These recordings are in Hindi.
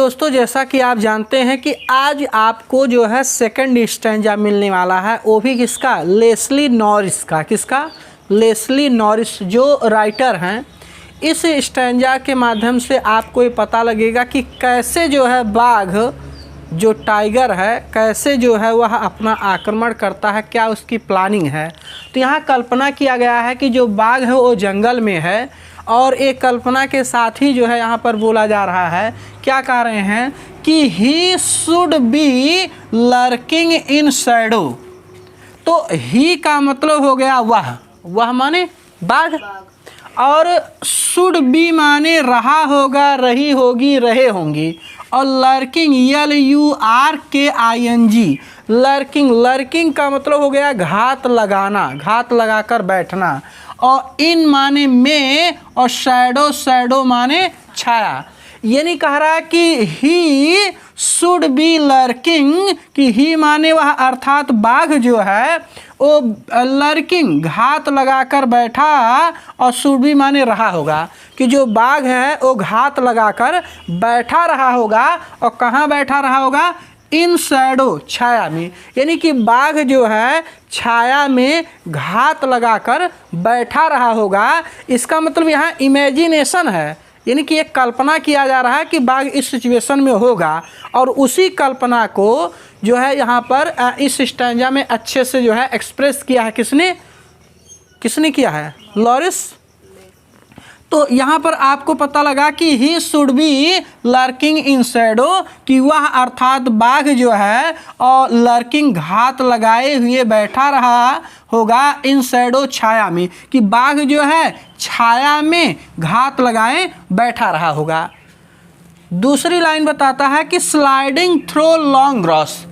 दोस्तों जैसा कि आप जानते हैं कि आज आपको जो है सेकंड स्टैंजा मिलने वाला है, वो भी किसका, लेस्ली नॉरिस का। किसका? लेस्ली नॉरिस जो राइटर हैं। इस स्टैंजा के माध्यम से आपको ये पता लगेगा कि कैसे जो है बाघ जो टाइगर है कैसे जो है वह अपना आक्रमण करता है, क्या उसकी प्लानिंग है। तो यहाँ कल्पना किया गया है कि जो बाघ है वो जंगल में है और एक कल्पना के साथ ही जो है यहाँ पर बोला जा रहा है, क्या कह रहे हैं कि he should be lurking in shadow. तो ही का मतलब हो गया वह माने बाघ, और शुड बी माने रहा होगा, रही होगी, रहे होंगी, और लर्किंग LURKING लर्किंग का मतलब हो गया घात लगाना, घात लगाकर बैठना, और इन माने में, और शैडो माने छाया। यानी कह रहा है कि ही शुड बी लर्किंग, कि ही माने वह अर्थात बाघ जो है वो लर्किंग घात लगाकर बैठा, और शुड बी माने रहा होगा, कि जो बाघ है वो घात लगाकर बैठा रहा होगा। और कहाँ बैठा रहा होगा? इन शैडो छाया में। यानी कि बाघ जो है छाया में घात लगाकर बैठा रहा होगा। इसका मतलब यहाँ इमेजिनेशन है, यानी कि एक कल्पना किया जा रहा है कि बाघ इस सिचुएशन में होगा, और उसी कल्पना को जो है यहाँ पर इस स्टैंजा में अच्छे से जो है एक्सप्रेस किया है। किसने किया है? लॉरिस। तो यहाँ पर आपको पता लगा कि he should be lurking in shadow, कि वह अर्थात बाघ जो है और लर्किंग घात लगाए हुए बैठा रहा होगा इन शैडो छाया में, कि बाघ जो है छाया में घात लगाए बैठा रहा होगा। दूसरी लाइन बताता है कि स्लाइडिंग थ्रो लॉन्ग ग्रास।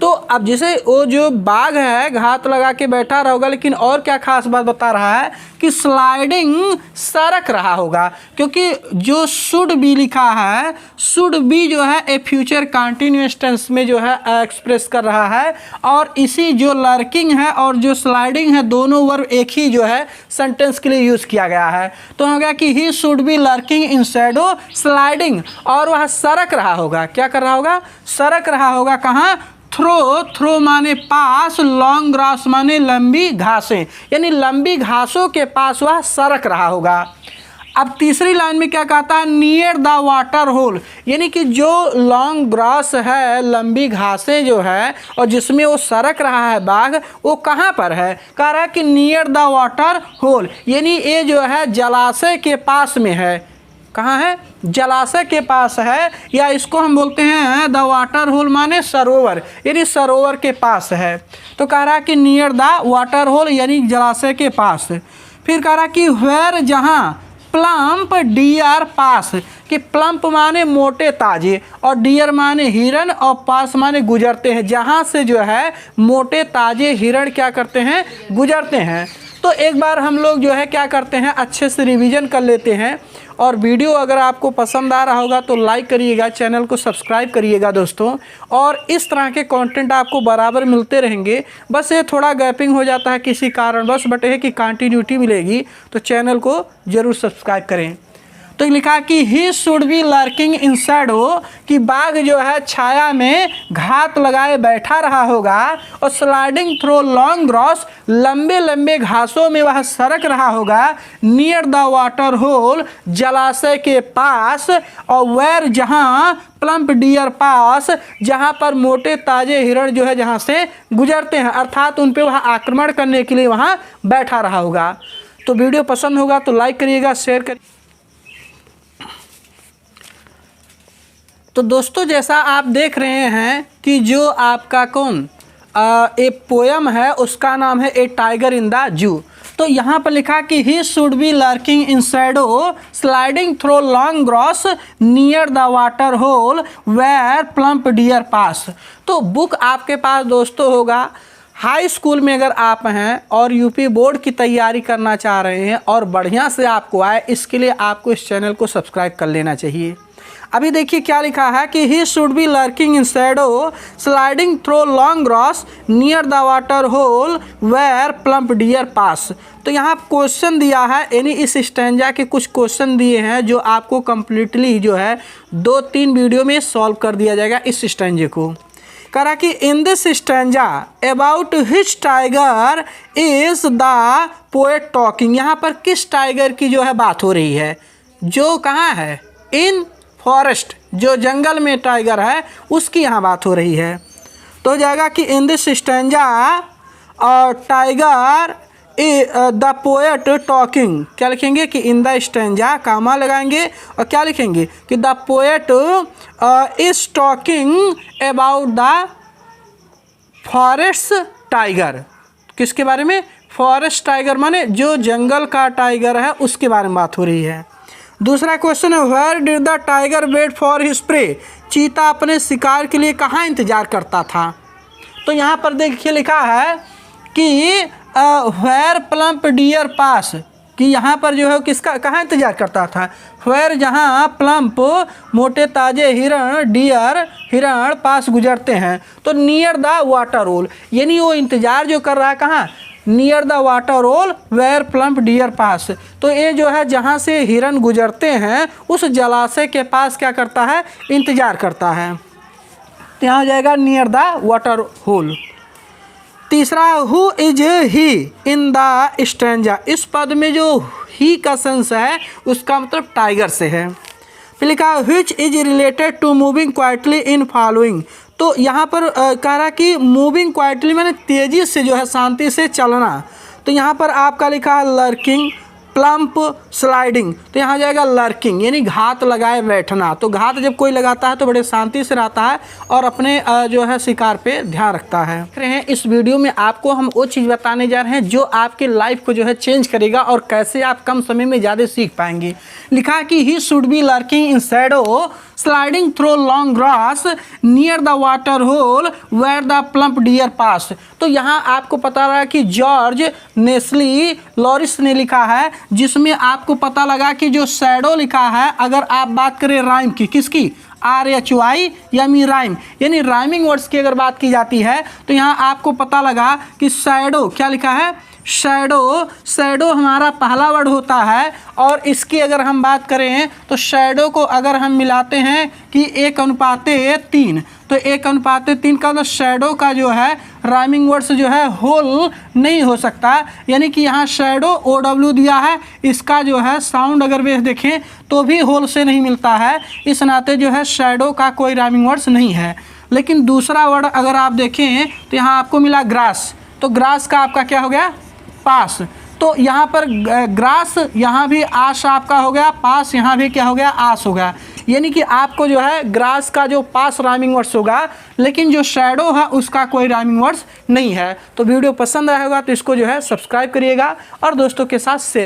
तो अब जैसे वो जो बाघ है घात लगा के बैठा रहा होगा, लेकिन और क्या खास बात बता रहा है कि स्लाइडिंग सरक रहा होगा, क्योंकि जो शुड बी लिखा है, शुड बी जो है ए फ्यूचर कंटिन्यूअस टेंस में जो है एक्सप्रेस कर रहा है, और इसी जो लर्किंग है और जो स्लाइडिंग है दोनों वर्ब एक ही जो है सेंटेंस के लिए यूज़ किया गया है। तो हो गया कि he should be lurking in shadow sliding, और वह सरक रहा होगा। क्या कर रहा होगा? सरक रहा होगा। कहाँ? थ्रो माने पास, लॉन्ग ग्रास माने लंबी घासें, यानी लंबी घासों के पास वह सरक रहा होगा। अब तीसरी लाइन में क्या कहता है? नियर द वाटर होल, यानी कि जो लॉन्ग ग्रास है, लंबी घासें जो है और जिसमें वो सरक रहा है बाघ, वो कहाँ पर है? कह रहा है कि नियर द वाटर होल, यानी ये जो है जलाशय के पास में है। कहाँ है? जलाशय के पास है, या इसको हम बोलते हैं द वाटर होल माने सरोवर, यानी सरोवर के पास है। तो कह रहा है कि नियर द वाटर होल यानी जलाशय के पास। फिर कह रहा कि वेयर जहाँ प्लम्प डियर पास, कि प्लम्प माने मोटे ताजे, और डियर माने हिरण, और पास माने गुजरते हैं, जहाँ से जो है मोटे ताजे हिरण क्या करते हैं? गुजरते हैं। तो एक बार हम लोग जो है क्या करते हैं, अच्छे से रिवीजन कर लेते हैं। और वीडियो अगर आपको पसंद आ रहा होगा तो लाइक करिएगा, चैनल को सब्सक्राइब करिएगा दोस्तों, और इस तरह के कंटेंट आपको बराबर मिलते रहेंगे। बस ये थोड़ा गैपिंग हो जाता है किसी कारणवश, बट है कि कंटिन्यूटी मिलेगी, तो चैनल को ज़रूर सब्सक्राइब करें। तो लिखा कि he should be lurking in shadow, कि बाघ जो है छाया में घात लगाए बैठा रहा होगा, और स्लाइडिंग थ्रो लॉन्ग ग्रास लंबे लंबे घासों में वह सरक रहा होगा, नियर द वाटर होल जलाशय के पास, और वेयर जहाँ प्लम्प डियर पास, जहाँ पर मोटे ताजे हिरण जो है जहाँ से गुजरते हैं, अर्थात उन पे वह आक्रमण करने के लिए वहाँ बैठा रहा होगा। तो वीडियो पसंद होगा तो लाइक करिएगा, शेयर करिए। तो दोस्तों जैसा आप देख रहे हैं कि जो आपका एक पोयम है उसका नाम है ए टाइगर इन द जू। तो यहाँ पर लिखा कि he should be lurking in shadow sliding through long grass near the water hole where plump deer pass. तो बुक आपके पास दोस्तों होगा, हाई स्कूल में अगर आप हैं और यूपी बोर्ड की तैयारी करना चाह रहे हैं और बढ़िया से आपको आए, इसके लिए आपको इस चैनल को सब्सक्राइब कर लेना चाहिए। अभी देखिए क्या लिखा है कि he should be lurking in shadow sliding through long grass near the water hole where plump deer pass. तो यहाँ क्वेश्चन दिया है, यानी इस स्टैंजा के कुछ क्वेश्चन दिए हैं जो आपको कंप्लीटली जो है 2-3 वीडियो में सॉल्व कर दिया जाएगा इस स्टैंजे को। कह रहा कि in this stanza about hitch tiger is the poet talking. यहाँ पर किस टाइगर की जो है बात हो रही है, जो कहाँ है, इन फॉरेस्ट, जो जंगल में टाइगर है उसकी यहाँ बात हो रही है। तो हो जाएगा कि इन दिस स्टैंजा और टाइगर द पोएट टॉकिंग, क्या लिखेंगे कि इन द स्टैंजा कामा लगाएंगे और क्या लिखेंगे कि the poet is talking about the forest tiger. किसके बारे में, फॉरेस्ट टाइगर माने जो जंगल का टाइगर है उसके बारे में बात हो रही है। दूसरा क्वेश्चन है where did the tiger wait for his prey. चीता अपने शिकार के लिए कहाँ इंतजार करता था। तो यहाँ पर देखिए लिखा है कि वेयर प्लम्प डियर पास, कि यहाँ पर जो है किसका कहाँ इंतजार करता था, वेयर जहाँ प्लम्प मोटे ताजे हिरण डियर हिरण पास गुजरते हैं। तो नियर द वाटर होल, यानी वो इंतजार जो कर रहा है कहाँ, near the water hole where plump deer pass. तो ये जो है जहाँ से हिरण गुजरते हैं उस जलाशय के पास क्या करता है, इंतजार करता है। तो यहाँ हो जाएगा नियर द वाटर होल। तीसरा who is he in the stanza, इस पद में जो ही का सेंस है उसका मतलब टाइगर से है। फिर लिखा which is related to moving quietly in following. तो यहाँ पर कह रहा कि मूविंग क्वाइटली मैंने तेज़ी से जो है शांति से चलना। तो यहाँ पर आपका लिखा है लर्किंग प्लम्प स्लाइडिंग। तो यहाँ जाएगा लर्किंग, यानी घात लगाए बैठना। तो घात जब कोई लगाता है तो बड़े शांति से रहता है और अपने जो है शिकार पे ध्यान रखता है। देख रहे हैं इस वीडियो में आपको हम वो चीज़ बताने जा रहे हैं जो आपके लाइफ को जो है चेंज करेगा और कैसे आप कम समय में ज़्यादा सीख पाएंगे। लिखा है कि he should be lurking in shadow sliding through long grass near the water hole where the plump deer pass. तो यहाँ आपको पता रहा कि जॉर्ज नेस्ली लॉरिस ने लिखा है, जिसमें आपको पता लगा कि जो शैडो लिखा है, अगर आप बात करें राइम की, किसकी, RHYM राइम, यानी राइमिंग वर्ड्स की अगर बात की जाती है तो यहाँ आपको पता लगा कि शैडो क्या लिखा है, शैडो। शैडो हमारा पहला वर्ड होता है और इसकी अगर हम बात करें तो शैडो को अगर हम मिलाते हैं कि 1:3, तो 1:3 का मतलब शैडो का जो है राइमिंग वर्ड्स जो है होल नहीं हो सकता, यानी कि यहाँ शैडो OW दिया है, इसका जो है साउंड अगर वे देखें तो भी होल से नहीं मिलता है, इस नाते जो है शैडो का कोई राइमिंग वर्ड्स नहीं है। लेकिन दूसरा वर्ड अगर आप देखें तो यहाँ आपको मिला ग्रास, तो ग्रास का आपका क्या हो गया, पास। तो यहाँ पर ग्रास यहाँ भी आश आपका हो गया, पास यहाँ भी क्या हो गया, आस हो गया। यानी कि आपको जो है ग्रास का जो पास राइमिंग वर्ड्स होगा, लेकिन जो शैडो है उसका कोई राइमिंग वर्ड्स नहीं है। तो वीडियो पसंद आया होगा तो इसको जो है सब्सक्राइब करिएगा और दोस्तों के साथ शेयर